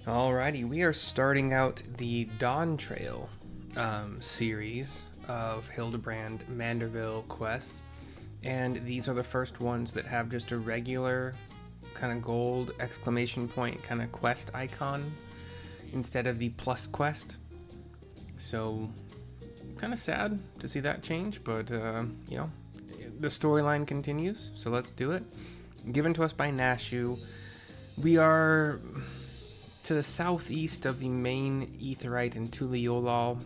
Alrighty, we are starting out the Dawntrail series of Hildebrand Manderville quests, and these are the first ones that have just a regular kind of gold exclamation point kind of quest icon instead of the plus quest. So, kind of sad to see that change, but you know, the storyline continues, so let's do it. Given to us by Nashu, we are to the southeast of the main Aetheryte in Tuliyollal,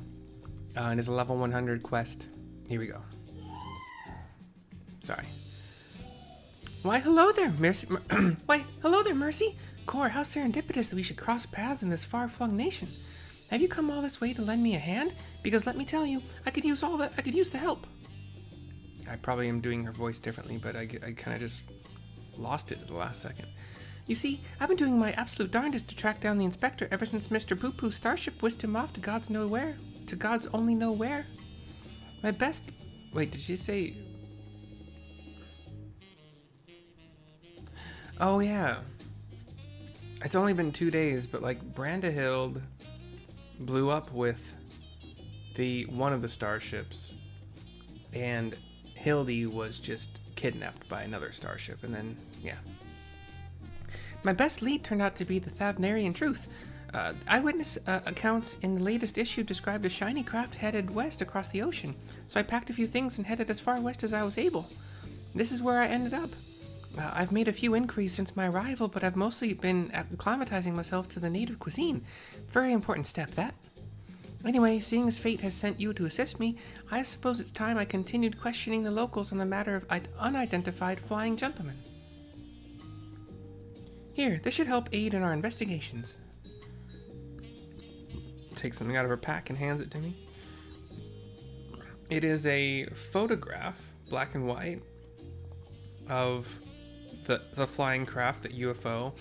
and is a level 100 quest. Here we go. Sorry. Why, hello there, Mercy. Why, hello there, Mercy. Core, how serendipitous that we should cross paths in this far-flung nation. Have you come all this way to lend me a hand? Because let me tell you, I could use the help. I probably am doing her voice differently, but I kind of just lost it at the last second. You see, I've been doing my absolute darndest to track down the inspector ever since Mr. PuPu's starship whisked him off to God's nowhere. To God's only know where. My best... Wait, did she say... Oh, yeah. It's only been 2 days, but like, Brandahild blew up with one of the starships, and Hildy was just kidnapped by another starship, and then, yeah. My best lead turned out to be the Thavnarian truth. Eyewitness accounts in the latest issue described a shiny craft headed west across the ocean, so I packed a few things and headed as far west as I was able. This is where I ended up. I've made a few inquiries since my arrival, but I've mostly been acclimatizing myself to the native cuisine. Very important step, that. Anyway, seeing as fate has sent you to assist me, I suppose it's time I continued questioning the locals on the matter of unidentified flying gentlemen. Here, this should help aid in our investigations. Takes something out of her pack and hands it to me. It is a photograph, black and white, of the flying craft, the UFO,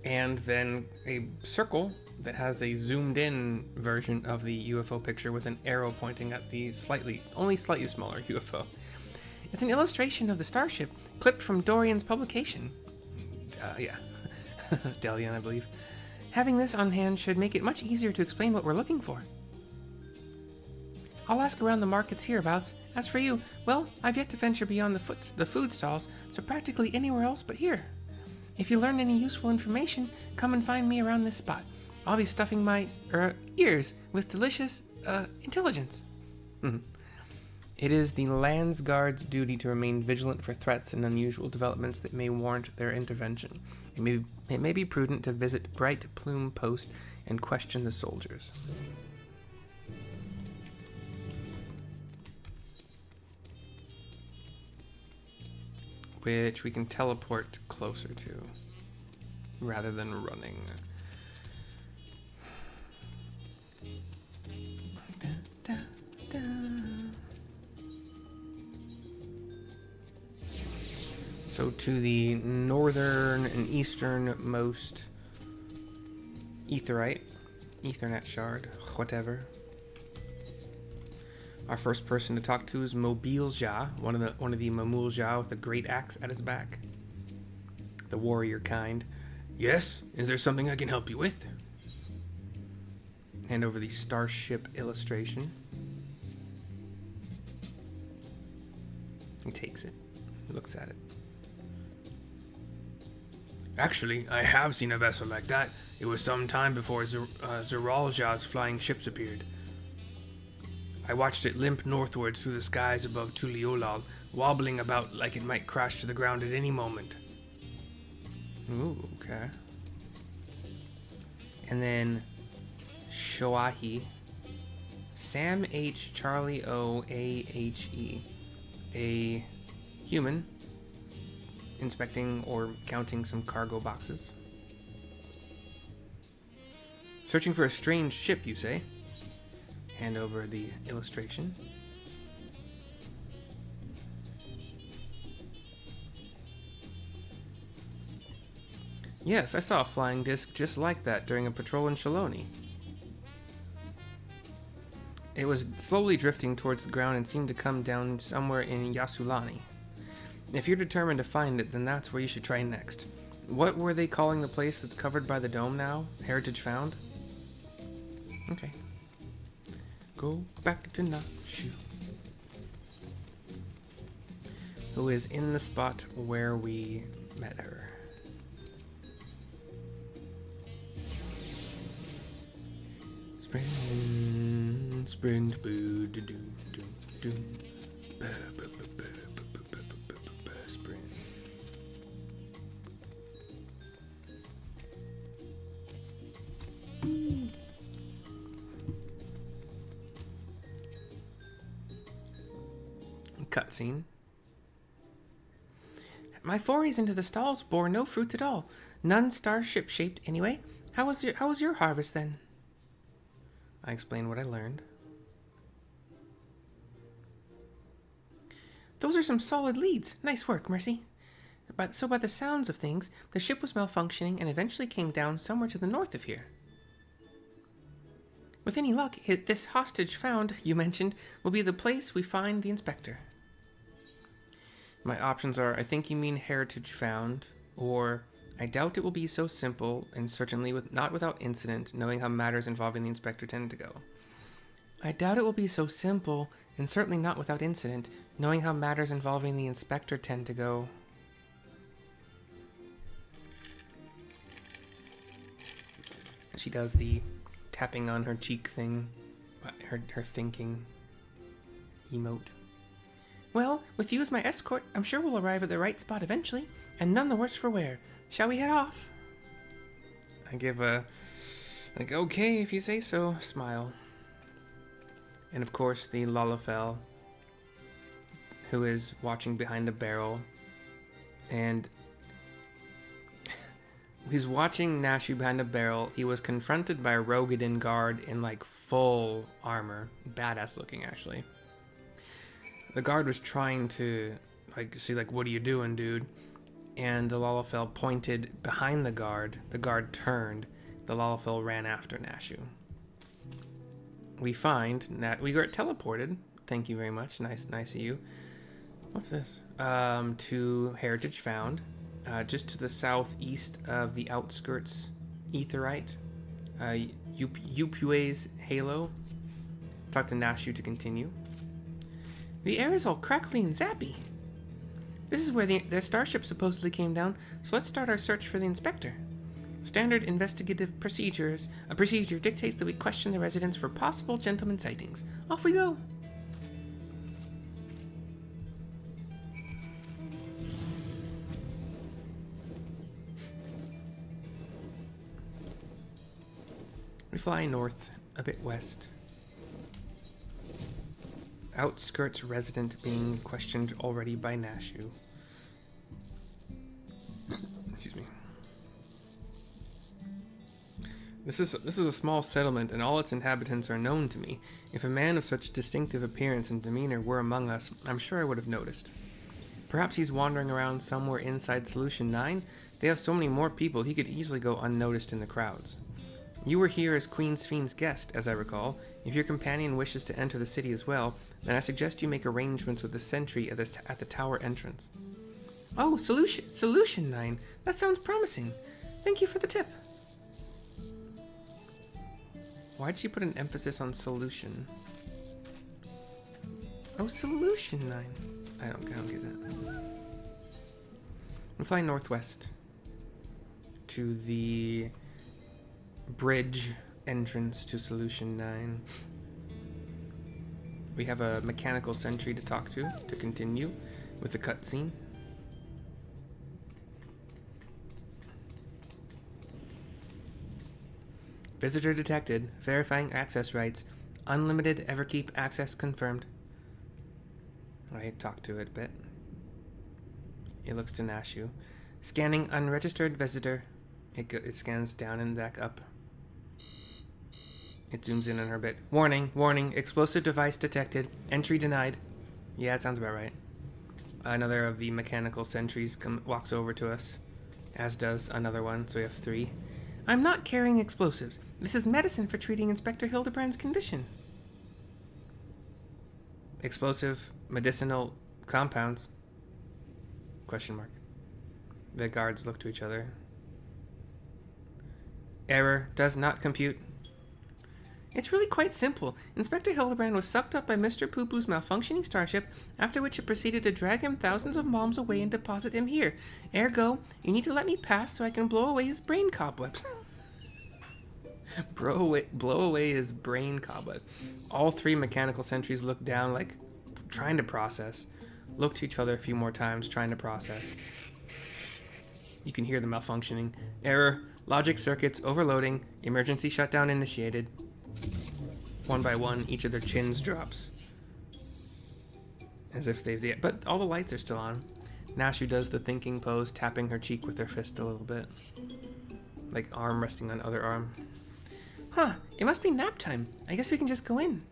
and then a circle that has a zoomed in version of the UFO picture with an arrow pointing at the only slightly smaller UFO. It's an illustration of the starship clipped from Dorian's publication. Yeah. Delian, I believe. Having this on hand should make it much easier to explain what we're looking for. I'll ask around the markets hereabouts. As for you, well, I've yet to venture beyond the food stalls, so practically anywhere else but here. If you learn any useful information, come and find me around this spot. I'll be stuffing my ears with delicious intelligence. It is the Landsguard's duty to remain vigilant for threats and unusual developments that may warrant their intervention. It may be prudent to visit Bright Plume Post and question the soldiers. Which we can teleport closer to, rather than running. So to the northern and easternmost Aetheryte, Ethernet shard, whatever. Our first person to talk to is Mobile Jah, one of the Mamul Jah with a great axe at his back. The warrior kind. Yes, is there something I can help you with? Hand over the starship illustration. He takes it, looks at it. Actually, I have seen a vessel like that. It was some time before Zeraljah's flying ships appeared. I watched it limp northwards through the skies above Tuliyollal, wobbling about like it might crash to the ground at any moment. Ooh, okay. And then Shoahi. Sam H. Charlie O. A. H. E. A human inspecting or counting some cargo boxes. Searching for a strange ship, you say? Hand over the illustration. Yes, I saw a flying disc just like that during a patrol in Shaloni. It was slowly drifting towards the ground and seemed to come down somewhere in Yasulani. If you're determined to find it, then that's where you should try next. What were they calling the place that's covered by the dome now? Heritage found? Okay. Go back to Nashu. Who is in the spot where we met her. Sprint, sprint, boo, do, do, do, do. Sprint. Cutscene. My forays into the stalls bore no fruit at all. None starship shaped anyway. How was your harvest then? I explained what I learned. Those are some solid leads. Nice work, Mercy. So by the sounds of things, the ship was malfunctioning and eventually came down somewhere to the north of here. With any luck, this hostage found, you mentioned, will be the place we find the inspector. My options are, I think you mean heritage found, or I doubt it will be so simple, and certainly not without incident, knowing how matters involving the inspector tend to go. I doubt it will be so simple, and certainly not without incident, knowing how matters involving the inspector tend to go. She does the tapping on her cheek thing, her thinking emote. Well, with you as my escort, I'm sure we'll arrive at the right spot eventually, and none the worse for wear. Shall we head off? I give a, like, okay, if you say so, smile. And of course, the Lalafell, who is watching behind a barrel, and he's watching Nashu behind a barrel. He was confronted by a Rogadin guard in, like, full armor. Badass looking, actually. The guard was trying to, like, see, like, what are you doing, dude? And the Lalafell pointed behind the guard. The guard turned. The Lalafell ran after Nashu. We find that we got teleported. Thank you very much. Nice of you. What's this? To Heritage Found. Just to the southeast of the outskirts, Aetheryte. PuPu's Halo. Talk to Nashu to continue. The air is all crackly and zappy. This is where their starship supposedly came down, so let's start our search for the inspector. Standard investigative procedure dictates that we question the residents for possible gentleman sightings. Off we go. We fly north, a bit west. Outskirts resident being questioned already by Nashu. Excuse me. This is a small settlement, and all its inhabitants are known to me. If a man of such distinctive appearance and demeanor were among us, I'm sure I would have noticed. Perhaps he's wandering around somewhere inside Solution 9? They have so many more people, he could easily go unnoticed in the crowds. You were here as Queen Spheen's guest, as I recall. If your companion wishes to enter the city as well, then I suggest you make arrangements with the sentry at the tower entrance. Oh, Solution 9. That sounds promising. Thank you for the tip. Why'd she put an emphasis on solution? Oh, Solution 9. I don't get that. I'm flying northwest to the bridge entrance to Solution 9. We have a mechanical sentry to talk to continue with the cutscene. Visitor detected. Verifying access rights. Unlimited Everkeep access confirmed. I talked to it a bit. It looks to Nashu. Scanning unregistered visitor. It scans down and back up. It zooms in on her a bit. Warning, explosive device detected. Entry denied. Yeah, that sounds about right. Another of the mechanical sentries walks over to us, as does another one, so we have 3. I'm not carrying explosives. This is medicine for treating Inspector Hildebrand's condition. Explosive, medicinal compounds? Question mark. The guards look to each other. Error. Does not compute. It's really quite simple. Inspector Hildebrand was sucked up by Mr. PuPu's malfunctioning starship, after which it proceeded to drag him thousands of miles away and deposit him here. Ergo, you need to let me pass so I can blow away his brain cobwebs. Blow away his brain cobweb. All three mechanical sentries look down like trying to process. Look to each other a few more times, trying to process. You can hear the malfunctioning. Error. Logic circuits overloading. Emergency shutdown initiated. One by one, each of their chins drops. As if they've... But all the lights are still on. Nashu does the thinking pose, tapping her cheek with her fist a little bit. Like arm resting on other arm. Huh, it must be nap time. I guess we can just go in.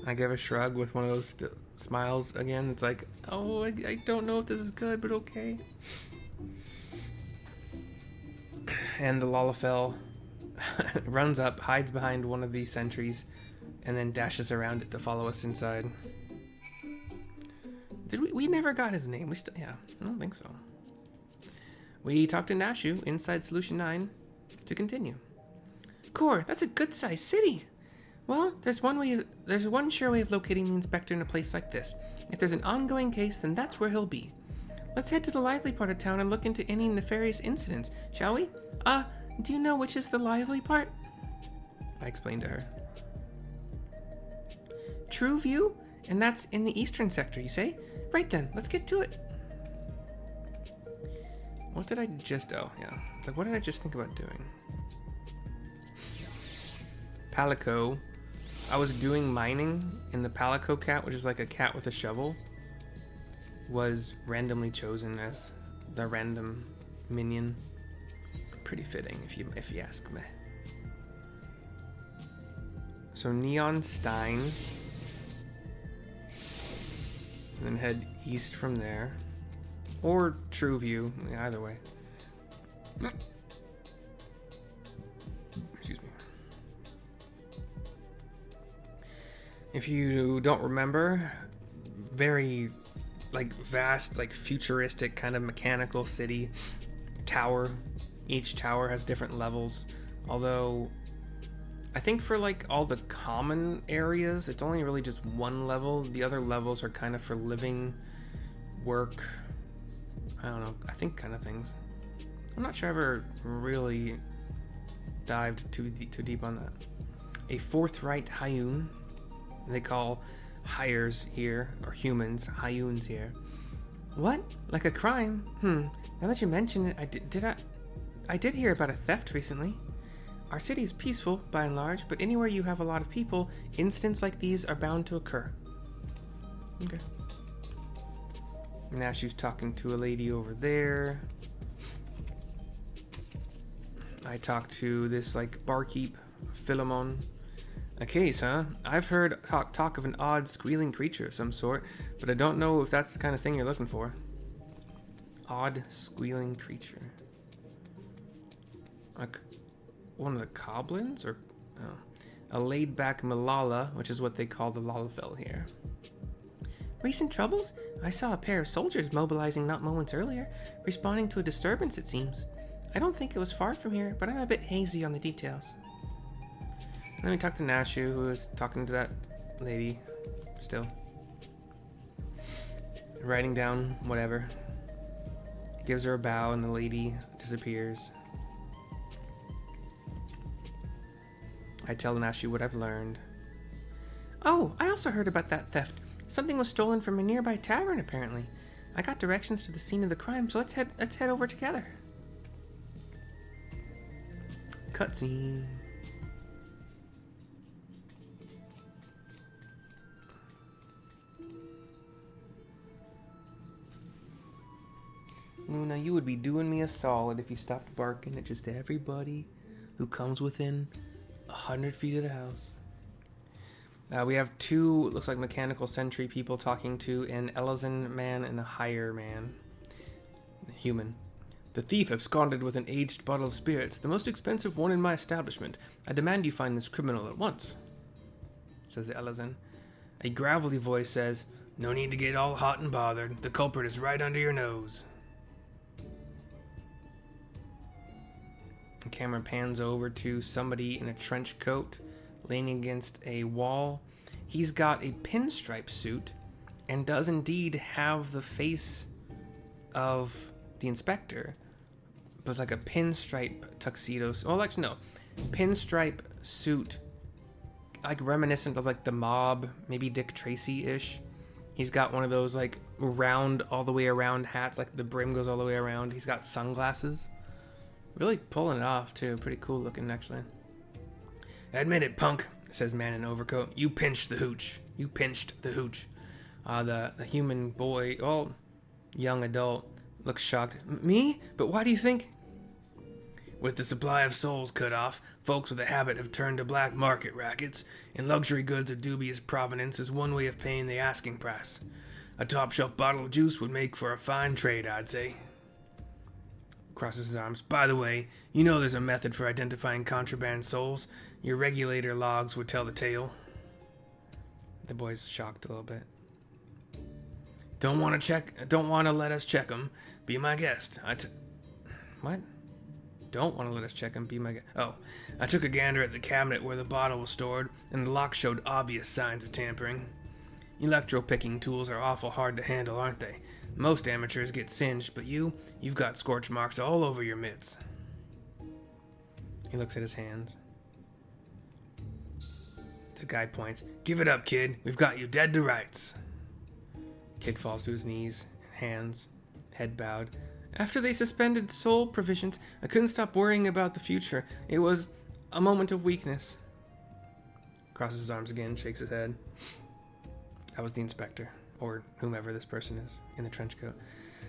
I give a shrug with one of those smiles again. It's like, oh, I don't know if this is good, but okay. And the Lalafell runs up, hides behind one of these sentries, and then dashes around it to follow us inside. Did we never got his name. Yeah, I don't think so. We talked to Nashu inside Solution 9 to continue. Core, that's a good-sized city. Well, there's one sure way of locating the inspector in a place like this. If there's an ongoing case, then that's where he'll be. Let's head to the lively part of town and look into any nefarious incidents, shall we? Do you know which is the lively part? I explained to her. True View? And that's in the eastern sector, you say? Right then, let's get to it. What did I just... Oh, yeah. It's like, what did I just think about doing? Palico. I was doing mining, and the Palico cat, which is like a cat with a shovel, was randomly chosen as the random minion. Pretty fitting, if you ask me. So Neon Stein, and then head east from there, or True View, either way. Excuse me. If you don't remember, very like vast, like futuristic kind of mechanical city tower. Each tower has different levels, although I think for like all the common areas, it's only really just one level. The other levels are kind of for living, work, I don't know, I think kind of things. I'm not sure I ever really dived too deep on that. A forthright Hyun, they call hires here, or humans, Hyuns here. What? Like a crime? Now that you mention it, I did hear about a theft recently. Our city is peaceful, by and large, but anywhere you have a lot of people, incidents like these are bound to occur. Okay. Nashu's talking to a lady over there. I talked to this, like, barkeep, Philemon. A case, huh? I've heard talk of an odd, squealing creature of some sort, but I don't know if that's the kind of thing you're looking for. Odd, squealing creature. Like one of the goblins, or a laid-back Malala, which is what they call the Lalafell here. Recent troubles? I saw a pair of soldiers mobilizing not moments earlier, responding to a disturbance, it seems. I don't think it was far from here, but I'm a bit hazy on the details. And then we talked to Nashu, who was talking to that lady still. Writing down whatever. Gives her a bow and the lady disappears. I tell Nashu what I've learned. Oh, I also heard about that theft. Something was stolen from a nearby tavern, apparently. I got directions to the scene of the crime, so let's head over together. Cutscene. Luna, you would be doing me a solid if you stopped barking at just everybody who comes within 100 feet of the house. We have two, looks like mechanical sentry people talking to an Elysian man and a higher man. Human. The thief absconded with an aged bottle of spirits, the most expensive one in my establishment. I demand you find this criminal at once, says the Elysian. A gravelly voice says, no need to get all hot and bothered. The culprit is right under your nose. The camera pans over to somebody in a trench coat leaning against a wall. He's got a pinstripe suit and does indeed have the face of the inspector, but it's like a pinstripe tuxedo. Well, actually, no. Pinstripe suit, like reminiscent of like the Mob, maybe Dick Tracy-ish. He's got one of those like round, all the way around hats, like the brim goes all the way around. He's got sunglasses. Really pulling it off, too. Pretty cool looking, actually. Admit it, punk, says man in overcoat. You pinched the hooch. You pinched the hooch. The human boy, young adult, looks shocked. Me? But why do you think? With the supply of souls cut off, folks with a habit have turned to black market rackets, and luxury goods of dubious provenance is one way of paying the asking price. A top-shelf bottle of juice would make for a fine trade, I'd say. Crosses his arms. By the way, you know there's a method for identifying contraband souls. Your regulator logs would tell the tale. The boy's shocked a little bit. Don't want to let us check them. Be my guest. What? Don't want to let us check them. Be my guest. Oh, I took a gander at the cabinet where the bottle was stored, and the lock showed obvious signs of tampering. Electro-picking tools are awful hard to handle, aren't they? Most amateurs get singed, but you've got scorch marks all over your mitts. He looks at his hands. The guy points. Give it up, kid. We've got you dead to rights. Kid falls to his knees, hands, head bowed. After they suspended soul provisions, I couldn't stop worrying about the future. It was a moment of weakness. Crosses his arms again, shakes his head. That was the inspector, or whomever this person is, in the trench coat.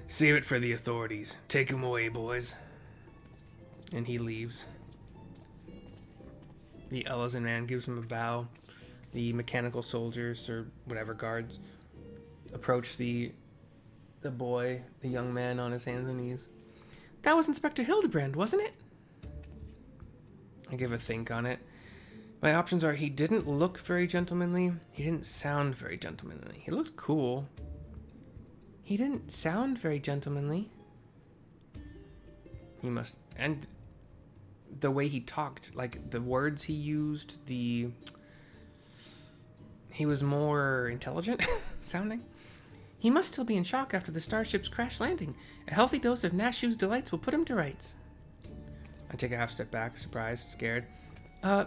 Save it for the authorities. Take him away, boys. And he leaves. The Ellison man gives him a bow. The mechanical soldiers, or whatever guards, approach the boy, the young man on his hands and knees. That was Inspector Hildebrand, wasn't it? I give a think on it. My options are he didn't look very gentlemanly. He didn't sound very gentlemanly. He looked cool. He didn't sound very gentlemanly. He must... And the way he talked, like the words he used, he was more intelligent sounding. He must still be in shock after the starship's crash landing. A healthy dose of Nashu's delights will put him to rights. I take a half step back, surprised, scared.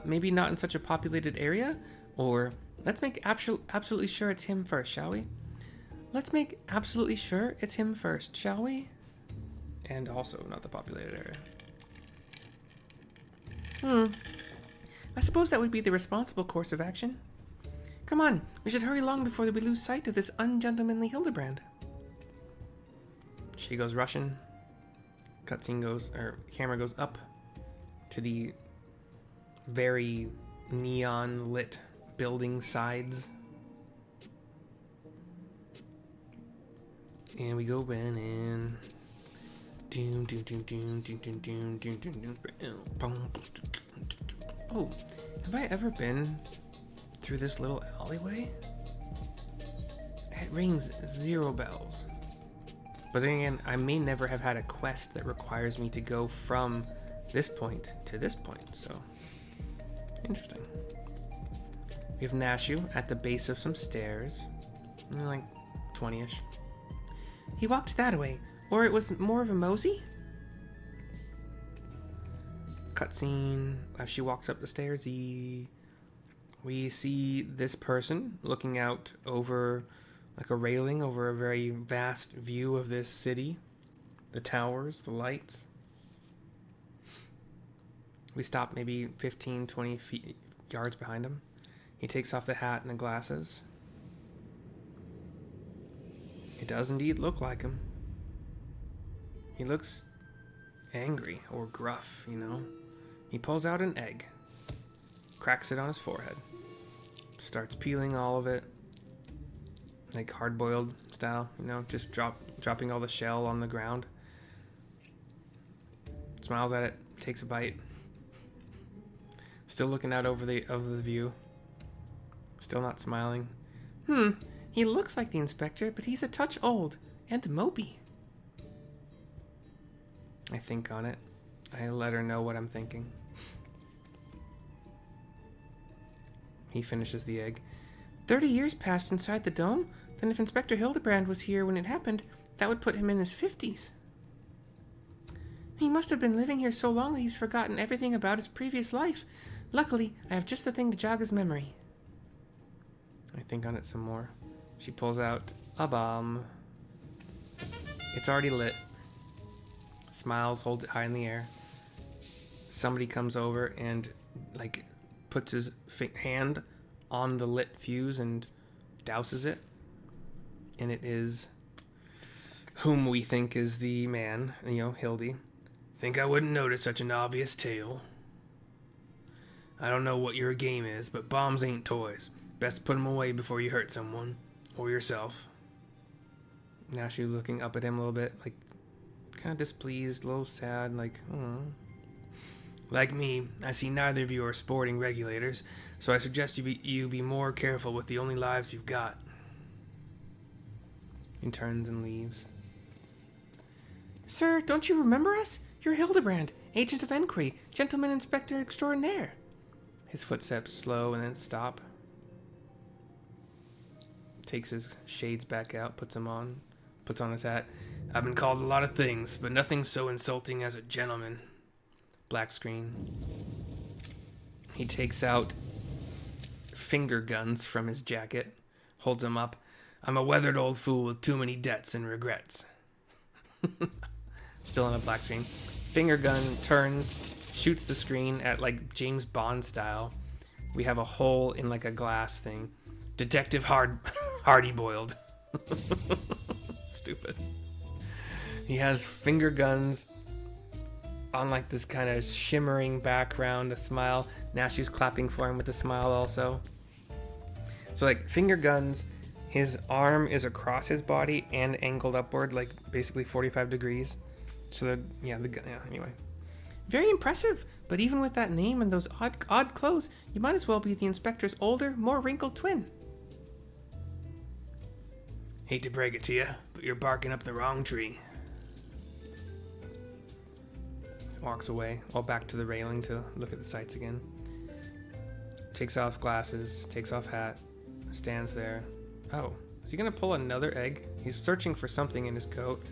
Maybe not in such a populated area? Or, let's make absolutely sure it's him first, shall we? Let's make absolutely sure it's him first, shall we? And also not the populated area. I suppose that would be the responsible course of action. Come on, we should hurry along before we lose sight of this ungentlemanly Hildebrand. She goes rushing. Camera goes up to the very neon lit building sides. And we go in. Oh, have I ever been through this little alleyway? It rings 0 bells. But then again, I may never have had a quest that requires me to go from this point to this point, so interesting. We have Nashu at the base of some stairs, like 20-ish. He walked that way, or it was more of a mosey? Cutscene. As she walks up the stairs, we see this person looking out over like a railing over a very vast view of this city. The towers, the lights. We stop maybe 15, 20 yards behind him. He takes off the hat and the glasses. It does indeed look like him. He looks angry or gruff, you know. He pulls out an egg, cracks it on his forehead, starts peeling all of it, like hard-boiled style, you know, just dropping all the shell on the ground. Smiles at it, takes a bite. Still looking out over the view. Still not smiling. He looks like the inspector, but he's a touch old and mopey. I think on it. I let her know what I'm thinking. He finishes the egg. 30 years passed inside the dome? Then if Inspector Hildebrand was here when it happened, that would put him in his 50s. He must have been living here so long that he's forgotten everything about his previous life. Luckily, I have just the thing to jog his memory. I think on it some more. She pulls out a bomb. It's already lit. Smiles, holds it high in the air. Somebody comes over and, like, puts his hand on the lit fuse and douses it. And it is whom we think is the man, Hildy. Think I wouldn't notice such an obvious tale. I don't know what your game is, but bombs ain't toys. Best put them away before you hurt someone. Or yourself. Nashu looking up at him a little bit, like, kind of displeased, a little sad, like, Like me, I see neither of you are sporting regulators, so I suggest you be more careful with the only lives you've got. He turns and leaves. Sir, don't you remember us? You're Hildebrand, agent of Enquiry, gentleman inspector extraordinaire. His footsteps slow and then stop. Takes his shades back out, puts them on, puts on his hat. I've been called a lot of things, but nothing so insulting as a gentleman. Black screen. He takes out finger guns from his jacket, holds them up. I'm a weathered old fool with too many debts and regrets. Still on a black screen. Finger gun turns, shoots the screen at like James Bond style. We have a hole in like a glass thing. Detective Hardy boiled. Stupid. He has finger guns on like this kind of shimmering background, a smile. Nashu's clapping for him with a smile also. So like finger guns, his arm is across his body and angled upward, like basically 45 degrees. So that, anyway. Very impressive, but even with that name and those odd clothes, you might as well be the inspector's older, more wrinkled twin. Hate to break it to you, but you're barking up the wrong tree. Walks away, all back to the railing to look at the sights again. Takes off glasses, takes off hat, stands there. Oh, is he gonna pull another egg? He's searching for something in his coat.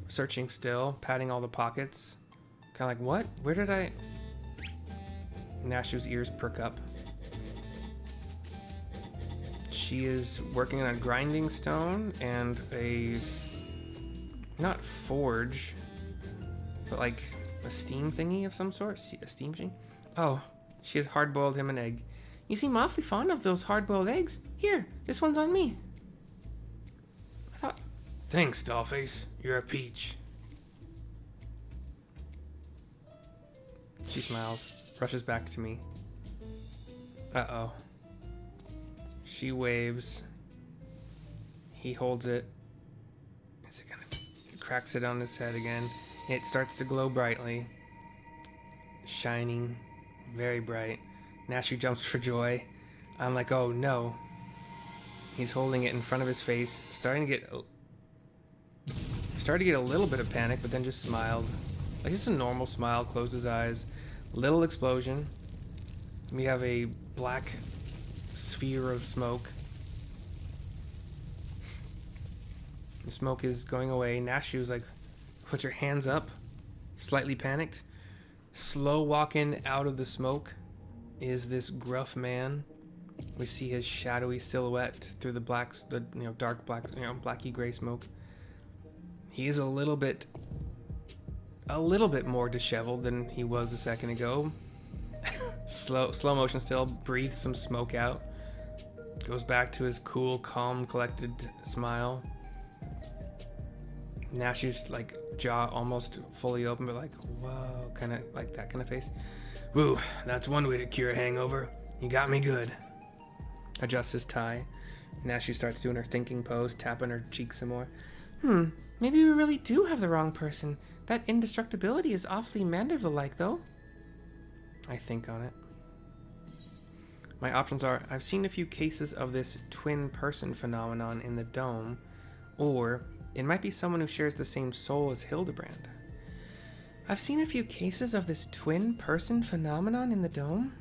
Searching still, patting all the pockets. Kind of like, what? Where did I... Nashu's ears perk up. She is working on a grinding stone and a... not forge, but like a steam thingy of some sort? A steam machine? Oh, she has hard-boiled him an egg. You seem awfully fond of those hard-boiled eggs. Here, this one's on me. I thought... Thanks, Dollface. You're a peach. She smiles, rushes back to me. Uh-oh. She waves. He holds it. He cracks it on his head again. It starts to glow brightly. Shining. Very bright. Nashu jumps for joy. I'm like, oh no. He's holding it in front of his face, starting to get a little bit of panic, but then just smiled. Like just a normal smile, closed his eyes. Little explosion. We have a black sphere of smoke. The smoke is going away. Nashu's like, put your hands up. Slightly panicked. Slow walking out of the smoke is this gruff man. We see his shadowy silhouette through the dark black, blacky gray smoke. He is a little bit more disheveled than he was a second ago. slow motion still, breathes some smoke out. Goes back to his cool, calm, collected smile. Nashu's like jaw almost fully open, but like, whoa, kind of like that kind of face. Woo, that's one way to cure a hangover. You got me good. Adjusts his tie. Nashu starts doing her thinking pose, tapping her cheek some more. Maybe we really do have the wrong person. That indestructibility is awfully Manderville-like, though. I think on it. My options are, I've seen a few cases of this twin person phenomenon in the dome, or it might be someone who shares the same soul as Hildebrand. I've seen a few cases of this twin person phenomenon in the dome.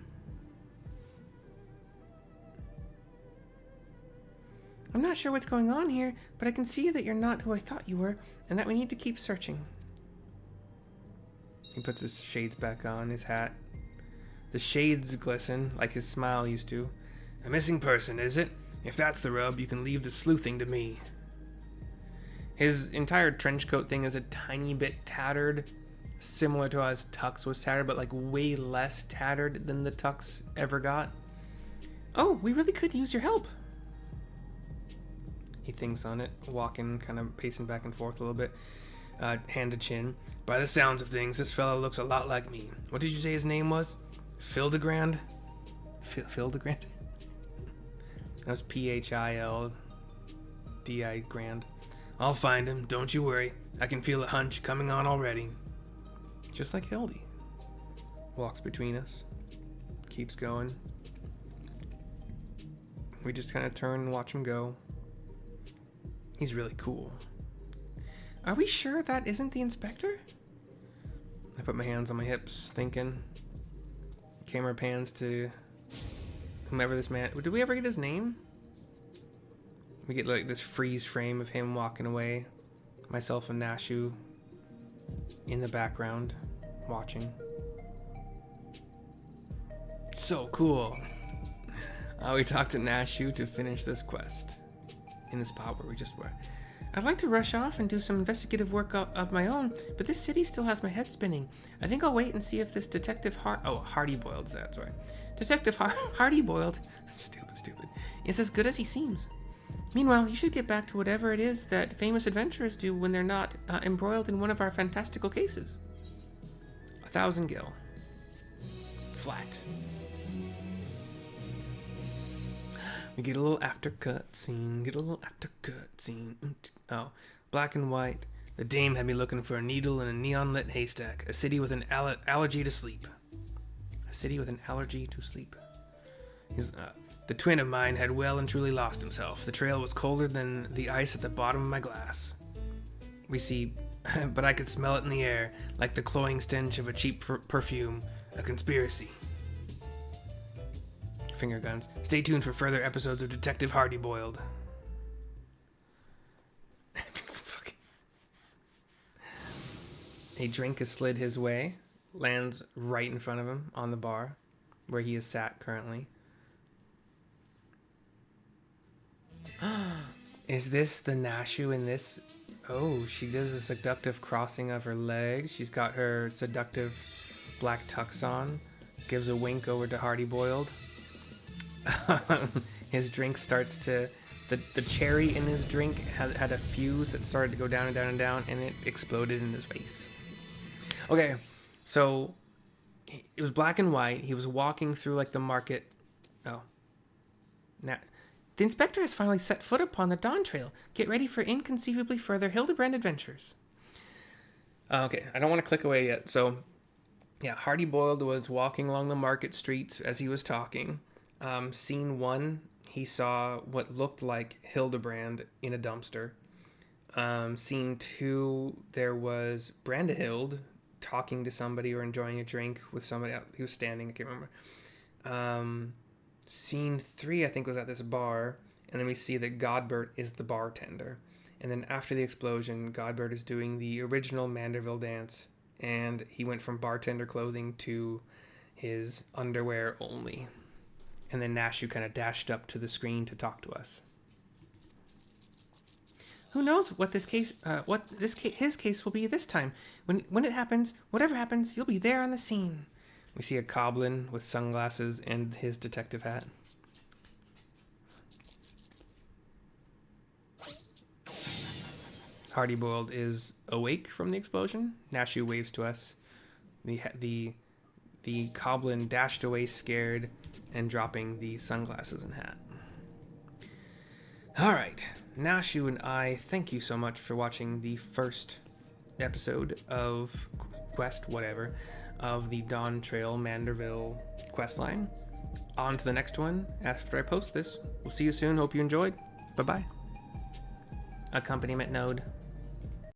I'm not sure what's going on here, but I can see that you're not who I thought you were, and that we need to keep searching. He puts his shades back on, his hat. The shades glisten, like his smile used to. A missing person, is it? If that's the rub, you can leave the sleuthing to me. His entire trench coat thing is a tiny bit tattered, similar to how his tux was tattered, but like way less tattered than the tux ever got. Oh, we really could use your help. He thinks on it, walking, kind of pacing back and forth a little bit, hand to chin. By the sounds of things, this fellow looks a lot like me. What did you say his name was? Hildegrand? Hildegrand? That was Phildi Grand. I'll find him, don't you worry. I can feel a hunch coming on already. Just like Hildy. Walks between us. Keeps going. We just kind of turn and watch him go. He's really cool. Are we sure that isn't the inspector? I put my hands on my hips, thinking. Camera pans to whomever this man... Did we ever get his name? We get like this freeze frame of him walking away. Myself and Nashu in the background, watching. So cool. We talked to Nashu to finish this quest. In the spot where we just were. I'd like to rush off and do some investigative work of my own, but this city still has my head spinning. I think I'll wait and see if this Detective Hardy-Boiled, that's right. Detective Hardy-Boiled, stupid, is as good as he seems. Meanwhile, you should get back to whatever it is that famous adventurers do when they're not embroiled in one of our fantastical cases. 1,000 gil. Flat. We get a little after cut scene. Oh, black and white. The dame had me looking for a needle in a neon-lit haystack. A city with an allergy to sleep. The twin of mine had well and truly lost himself. The trail was colder than the ice at the bottom of my glass. We see, but I could smell it in the air, like the cloying stench of a cheap perfume. A conspiracy. Finger guns. Stay tuned for further episodes of Detective Hardy-Boiled. A drink is slid his way, lands right in front of him on the bar, where he is sat currently. Is this the Nashu in this? Oh, she does a seductive crossing of her legs. She's got her seductive black tux on. Gives a wink over to Hardy-Boiled. His drink starts to... The cherry in his drink had a fuse that started to go down and down and down, and it exploded in his face. Okay, so it was black and white. He was walking through like the market. Oh. Now, the inspector has finally set foot upon the Dawntrail. Get ready for inconceivably further Hildebrand adventures. Okay, I don't want to click away yet. So, yeah, Hardy-Boiled was walking along the market streets as he was talking. Scene 1, he saw what looked like Hildebrand in a dumpster. Scene 2, there was Brandehild talking to somebody or enjoying a drink with somebody. He was standing, I can't remember. Scene 3, I think, was at this bar. And then we see that Godbert is the bartender. And then after the explosion, Godbert is doing the original Manderville dance. And he went from bartender clothing to his underwear only. And then Nashu kind of dashed up to the screen to talk to us. Who knows what his case will be this time? When it happens, whatever happens, you'll be there on the scene. We see a goblin with sunglasses and his detective hat. Hardy-Boiled is awake from the explosion. Nashu waves to us. The goblin dashed away scared and dropping the sunglasses and hat. All right, Nashu and I thank you so much for watching the first episode of Quest whatever of the Dawntrail Manderville questline. On to the next one after I post this. We'll see you soon. Hope you enjoyed. Bye-bye. Accompaniment node.